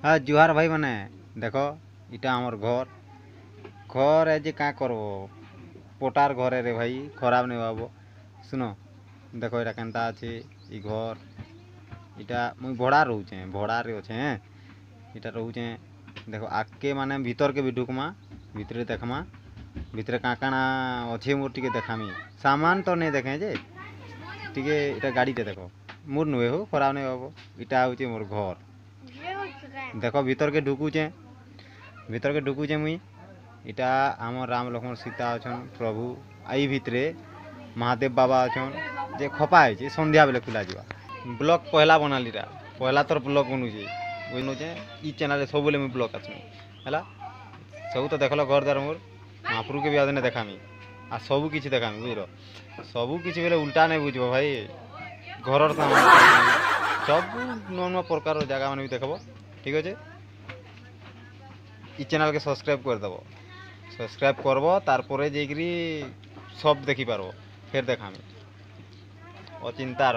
हाँ जुहार भाई मैंने देख इटा आमर घर घर ए जे क्या करब पटार घर रे भाई खराब नहीं भाव सुनो देख यहाँ केनता अच्छे घर इटा मुई भड़ा रोचे भड़ा रे अच्छे इटा रोचे देख आगे माने भीतर के भी ढुकमा भितर देखमा भितर क्या काଣା अच्छे मोर टे देखामी सामान तो नहीं देखे जे टे इटा गाड़ी टे देख मोर नुहे हो खराब नहीं भाव इटा हूँ मोर घर देख भीतर के ढुकुचे मुई इटा आम राम लक्ष्मण सीता अच्छा प्रभु आई भितरे महादेव बाबा अच्छा जे खपा है संध्या बेले खुला जा ब्लॉग पहला बनाली पहला तोर ब्लॉग बनुचे बुझे ई चैनल सब मुझे ब्लॉग आसमी है सब तो देख घर द्वार मोर महाप्रभु के भी आदि देखामी आ सबू किसी देखामी बुझल सबू किसी बेले उल्टा नहीं बुझब भाई घर सब नुआ नुआ प्रकार जगह मैंने भी देखब ठीक अच्छे ई चैनल के सब्सक्राइब करदेव सब्सक्राइब करब तारपरे जाकरी सब देखी पारब फिर देखामी अचिंतार